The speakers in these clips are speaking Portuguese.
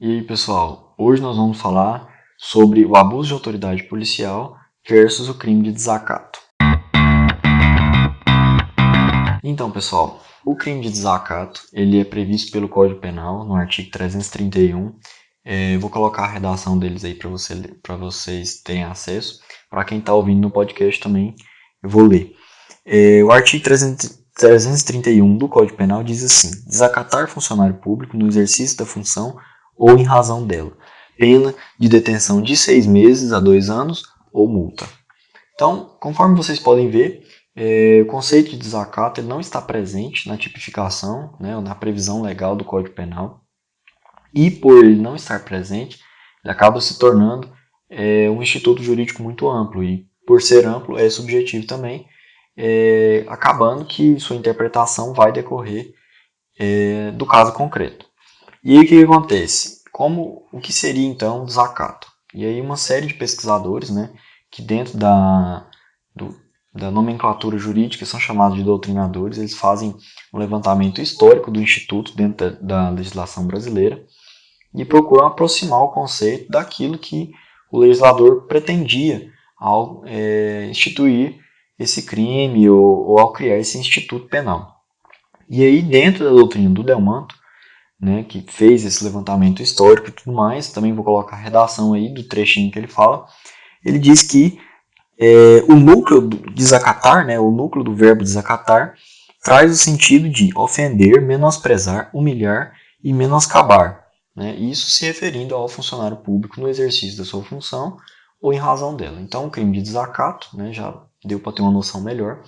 E aí, pessoal, hoje nós vamos falar sobre o abuso de autoridade policial versus o crime de desacato. Então, pessoal, o crime de desacato ele é previsto pelo Código Penal no artigo 331. Vou colocar a redação deles aí para vocês terem acesso. Para quem está ouvindo no podcast também, eu vou ler. O artigo 331 do Código Penal diz assim: desacatar funcionário público no exercício da função ou em razão dela, pena de detenção de 6 meses a 2 anos ou multa. Então, conforme vocês podem ver, o conceito de desacato ele não está presente na tipificação, né, ou na previsão legal do Código Penal, e por ele não estar presente, ele acaba se tornando um instituto jurídico muito amplo, e por ser amplo é subjetivo também, acabando que sua interpretação vai decorrer do caso concreto. E aí o que acontece? O que seria então o desacato? E aí uma série de pesquisadores, né, que dentro da nomenclatura jurídica são chamados de doutrinadores, eles fazem um levantamento histórico do Instituto dentro da legislação brasileira e procuram aproximar o conceito daquilo que o legislador pretendia ao instituir esse crime ou ao criar esse instituto penal. E aí dentro da doutrina do Delmanto, né, que fez esse levantamento histórico e tudo mais, também vou colocar a redação aí do trechinho que ele fala, ele diz que o núcleo do desacatar, né, o núcleo do verbo desacatar, traz o sentido de ofender, menosprezar, humilhar e menoscabar. Né, isso se referindo ao funcionário público no exercício da sua função ou em razão dela. Então, o crime de desacato, né, já deu para ter uma noção melhor,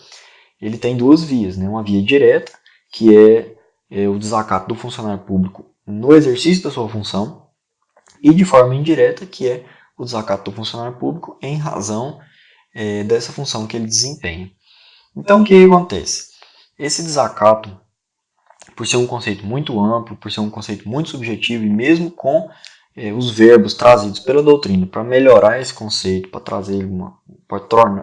ele tem duas vias. Né, uma via direta, que é o desacato do funcionário público no exercício da sua função, e de forma indireta, que é o desacato do funcionário público em razão dessa função que ele desempenha. Então, o que acontece? Esse desacato, por ser um conceito muito amplo, por ser um conceito muito subjetivo, e mesmo com os verbos trazidos pela doutrina para melhorar esse conceito, para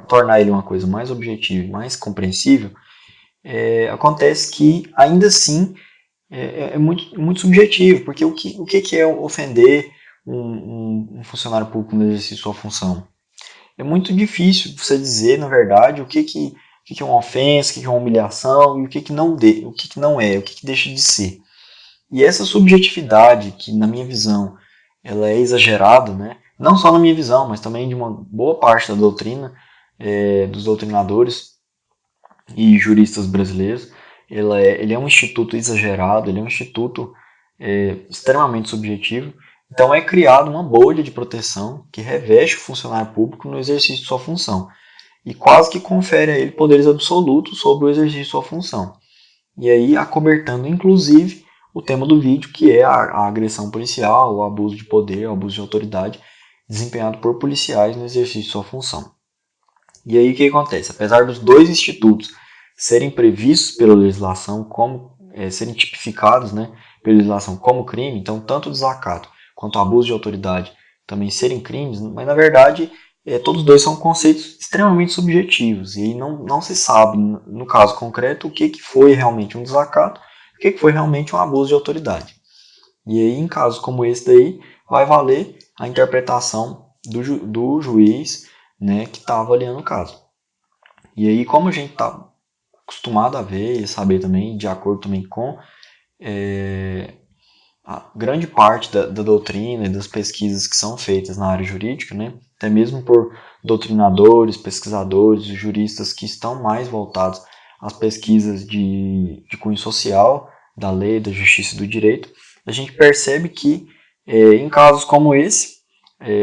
tornar ele uma coisa mais objetiva e mais compreensível, acontece que, ainda assim, é muito, muito subjetivo, porque o que é ofender um funcionário público no exercício de sua função? É muito difícil você dizer, na verdade, o que é uma ofensa, o que é uma humilhação e o que não é, o que deixa de ser. E essa subjetividade, que na minha visão ela é exagerada, né? Não só na minha visão, mas também de uma boa parte da doutrina, dos doutrinadores e juristas brasileiros, ele é um instituto exagerado, ele é um instituto extremamente subjetivo. Então é criada uma bolha de proteção que reveste o funcionário público no exercício de sua função e quase que confere a ele poderes absolutos sobre o exercício de sua função. E aí acobertando inclusive o tema do vídeo, que é a agressão policial, o abuso de poder, o abuso de autoridade desempenhado por policiais no exercício de sua função. E aí o que acontece? Apesar dos dois institutos serem previstos pela legislação, serem tipificados, né, pela legislação como crime, então tanto o desacato quanto o abuso de autoridade também serem crimes, mas na verdade todos os dois são conceitos extremamente subjetivos e não se sabe, no caso concreto, o que foi realmente um desacato, o que foi realmente um abuso de autoridade. E aí, em casos como esse daí, vai valer a interpretação do juiz, né, que está avaliando o caso. E aí, como a gente está acostumado a ver e saber também, de acordo também com a grande parte da doutrina e das pesquisas que são feitas na área jurídica, né, até mesmo por doutrinadores, pesquisadores, juristas que estão mais voltados às pesquisas de cunho social, da lei, da justiça e do direito, a gente percebe que, em casos como esse,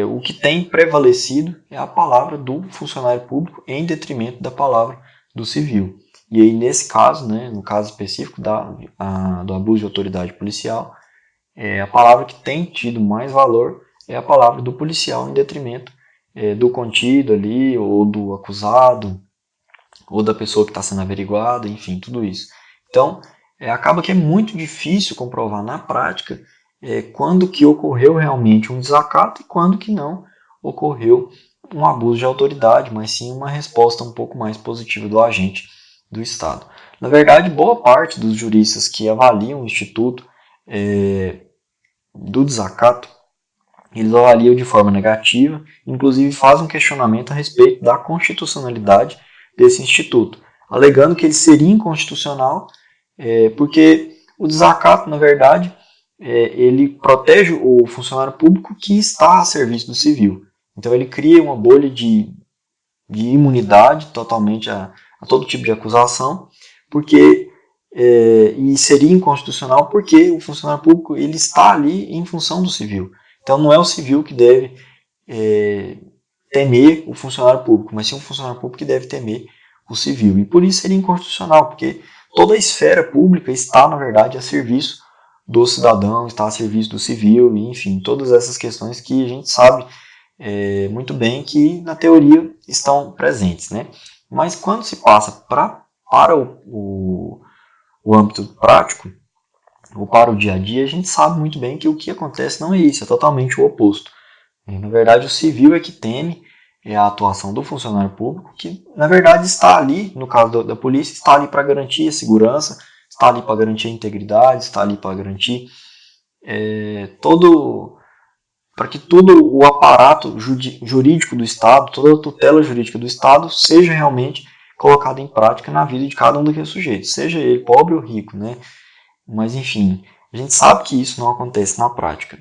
o que tem prevalecido é a palavra do funcionário público em detrimento da palavra do civil. E aí, nesse caso, né, no caso específico do abuso de autoridade policial, a palavra que tem tido mais valor é a palavra do policial em detrimento do contido ali, ou do acusado, ou da pessoa que está sendo averiguada, enfim, tudo isso. Então, acaba que é muito difícil comprovar na prática quando que ocorreu realmente um desacato e quando que não ocorreu um abuso de autoridade, mas sim uma resposta um pouco mais positiva do agente do Estado. Na verdade, boa parte dos juristas que avaliam o Instituto do desacato, eles avaliam de forma negativa, inclusive fazem um questionamento a respeito da constitucionalidade desse instituto, alegando que ele seria inconstitucional, porque o desacato, na verdade, ele protege o funcionário público que está a serviço do civil. Então ele cria uma bolha de imunidade totalmente a todo tipo de acusação, porque e seria inconstitucional porque o funcionário público ele está ali em função do civil. Então não é o civil que deve temer o funcionário público, mas sim o funcionário público que deve temer o civil. E por isso seria inconstitucional, porque toda a esfera pública está, na verdade, a serviço do cidadão, está a serviço do civil, e, enfim, todas essas questões que a gente sabe muito bem que na teoria estão presentes, né? Mas quando se passa para o âmbito prático, ou para o dia a dia, a gente sabe muito bem que o que acontece não é isso, é totalmente o oposto. Na verdade, o civil é que teme a atuação do funcionário público, que na verdade está ali, no caso da polícia, está ali para garantir a segurança, está ali para garantir a integridade, está ali para garantir para que todo o aparato jurídico do Estado, toda a tutela jurídica do Estado seja realmente colocada em prática na vida de cada um daqueles sujeitos, seja ele pobre ou rico, né? Mas enfim, a gente sabe que isso não acontece na prática.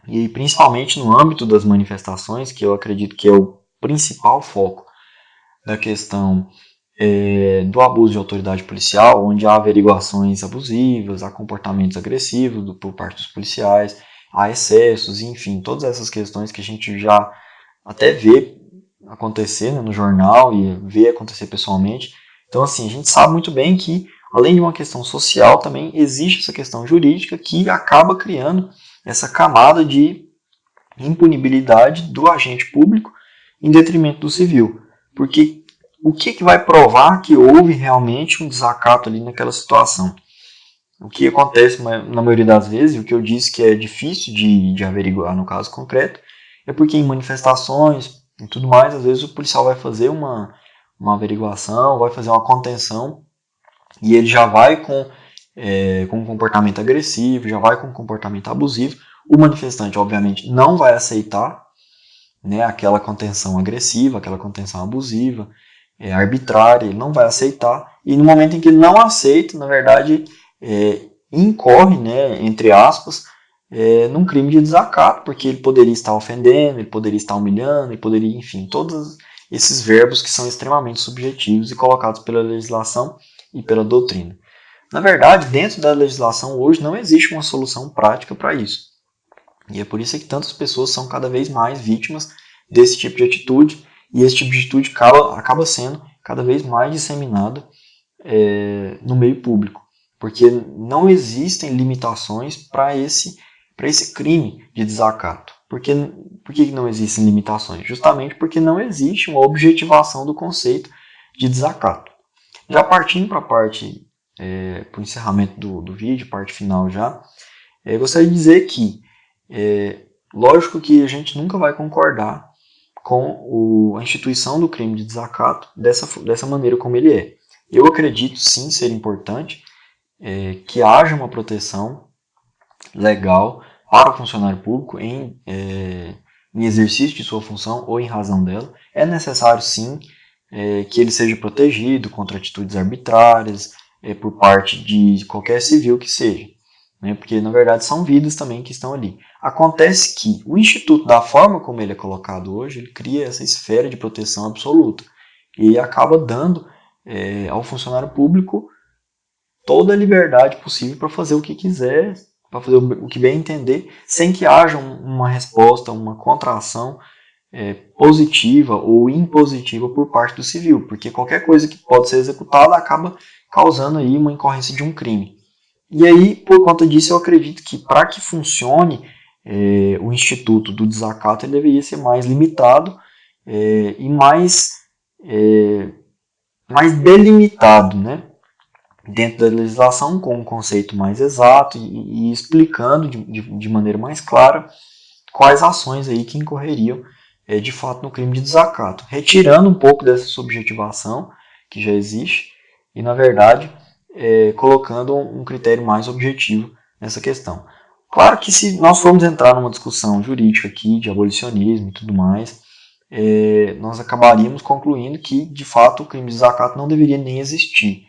E principalmente no âmbito das manifestações, que eu acredito que é o principal foco da questão do abuso de autoridade policial, onde há averiguações abusivas, há comportamentos agressivos por parte dos policiais, há excessos, enfim, todas essas questões que a gente já até vê acontecer, né, no jornal e vê acontecer pessoalmente. Então, assim, a gente sabe muito bem que, além de uma questão social, também existe essa questão jurídica que acaba criando essa camada de impunibilidade do agente público em detrimento do civil. Porque o que vai provar que houve realmente um desacato ali naquela situação? O que acontece na maioria das vezes, e o que eu disse que é difícil de averiguar no caso concreto, é porque em manifestações e tudo mais, às vezes o policial vai fazer uma averiguação, vai fazer uma contenção, e ele já vai com um comportamento agressivo, já vai com um comportamento abusivo. O manifestante, obviamente, não vai aceitar, né, aquela contenção agressiva, aquela contenção abusiva, arbitrária, ele não vai aceitar. E no momento em que ele não aceita, na verdade, incorre, né, entre aspas, num crime de desacato, porque ele poderia estar ofendendo, ele poderia estar humilhando, ele poderia, enfim, todos esses verbos que são extremamente subjetivos e colocados pela legislação e pela doutrina. Na verdade, dentro da legislação hoje não existe uma solução prática para isso. E é por isso que tantas pessoas são cada vez mais vítimas desse tipo de atitude, e esse tipo de atitude acaba sendo cada vez mais disseminado no meio público, porque não existem limitações para esse crime de desacato. Por que não existem limitações? Justamente porque não existe uma objetivação do conceito de desacato. Já partindo para a parte, para o encerramento do vídeo, parte final já, gostaria de dizer que lógico que a gente nunca vai concordar com a instituição do crime de desacato dessa maneira como ele é. Eu acredito sim ser importante que haja uma proteção legal para o funcionário público em exercício de sua função ou em razão dela. É necessário sim que ele seja protegido contra atitudes arbitrárias por parte de qualquer civil que seja. Porque na verdade são vidas também que estão ali. Acontece que o Instituto, da forma como ele é colocado hoje, ele cria essa esfera de proteção absoluta e acaba dando ao funcionário público toda a liberdade possível para fazer o que quiser, para fazer o que bem entender, sem que haja uma resposta, uma contração positiva ou impositiva por parte do civil, porque qualquer coisa que pode ser executada acaba causando aí uma incorrência de um crime. E aí, por conta disso, eu acredito que para que funcione o instituto do desacato, ele deveria ser mais limitado e mais delimitado, né? Dentro da legislação, com um conceito mais exato e explicando de maneira mais clara quais ações aí que incorreriam de fato no crime de desacato, retirando um pouco dessa subjetivação que já existe e, na verdade, colocando um critério mais objetivo nessa questão. Claro que se nós formos entrar numa discussão jurídica aqui de abolicionismo e tudo mais, nós acabaríamos concluindo que, de fato, o crime de desacato não deveria nem existir.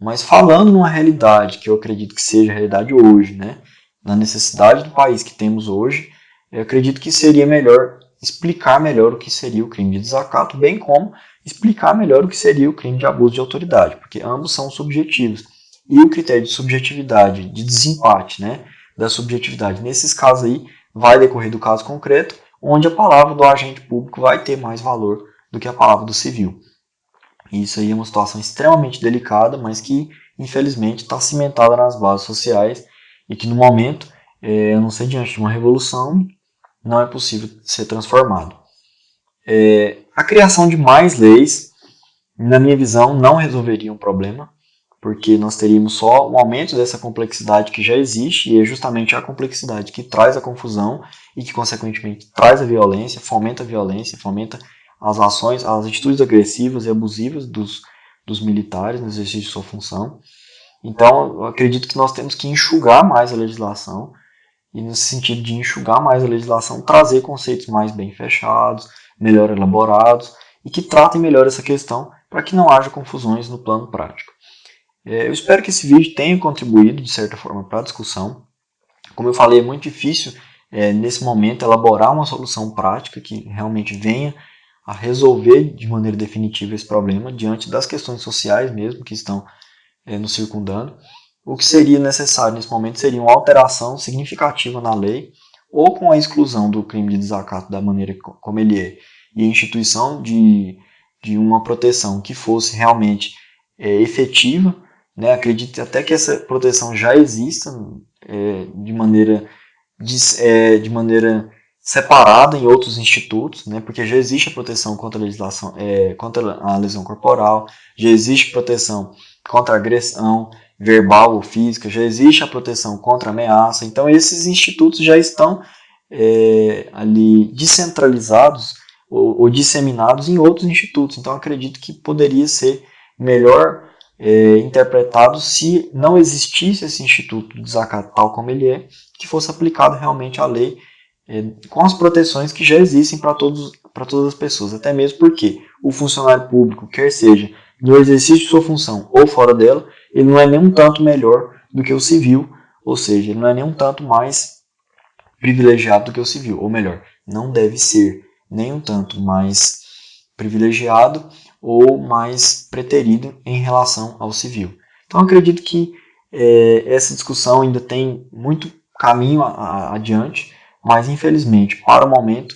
Mas falando numa realidade que eu acredito que seja a realidade hoje, né, na necessidade do país que temos hoje, eu acredito que seria melhor explicar melhor o que seria o crime de desacato, bem como explicar melhor o que seria o crime de abuso de autoridade, porque ambos são subjetivos. E o critério de subjetividade, de desempate, né, da subjetividade, nesses casos aí, vai decorrer do caso concreto, onde a palavra do agente público vai ter mais valor do que a palavra do civil. E isso aí é uma situação extremamente delicada, mas que infelizmente está cimentada nas bases sociais e que no momento, eu não sei, diante de uma revolução, não é possível ser transformado. A criação de mais leis, na minha visão, não resolveria um problema, porque nós teríamos só um aumento dessa complexidade que já existe, e é justamente a complexidade que traz a confusão e que, consequentemente, traz a violência, fomenta as ações, as atitudes agressivas e abusivas dos militares no exercício de sua função. Então, eu acredito que nós temos que enxugar mais a legislação, e nesse sentido de enxugar mais a legislação, trazer conceitos mais bem fechados, melhor elaborados, e que tratem melhor essa questão para que não haja confusões no plano prático. Eu espero que esse vídeo tenha contribuído, de certa forma, para a discussão. Como eu falei, é muito difícil, nesse momento, elaborar uma solução prática que realmente venha a resolver de maneira definitiva esse problema, diante das questões sociais mesmo que estão nos circundando. O que seria necessário nesse momento seria uma alteração significativa na lei, ou com a exclusão do crime de desacato da maneira como ele é, e a instituição de uma proteção que fosse realmente efetiva, né? Acredito até que essa proteção já exista de maneira separada em outros institutos, né? Porque já existe a proteção contra a legislação, contra a lesão corporal, já existe proteção contra a agressão verbal ou física, já existe a proteção contra a ameaça. Então esses institutos já estão ali descentralizados ou disseminados em outros institutos. Então acredito que poderia ser melhor interpretado se não existisse esse instituto de desacato tal como ele é, que fosse aplicado realmente a lei com as proteções que já existem para todas as pessoas, até mesmo porque o funcionário público, quer seja no exercício de sua função ou fora dela, ele não é nem um tanto melhor do que o civil, ou seja, ele não é nem um tanto mais privilegiado do que o civil, ou melhor, não deve ser nem um tanto mais privilegiado ou mais preterido em relação ao civil. Então acredito que essa discussão ainda tem muito caminho adiante, mas infelizmente, para o momento,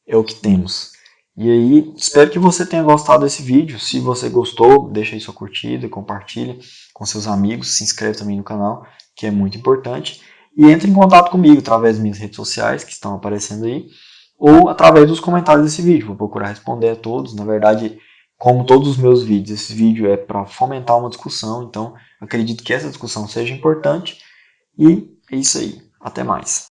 é o que temos. E aí, espero que você tenha gostado desse vídeo. Se você gostou, deixa aí sua curtida, compartilha com seus amigos, se inscreve também no canal, que é muito importante. E entre em contato comigo através das minhas redes sociais, que estão aparecendo aí, ou através dos comentários desse vídeo. Vou procurar responder a todos. Na verdade, como todos os meus vídeos, esse vídeo é para fomentar uma discussão, então acredito que essa discussão seja importante. E é isso aí. Até mais.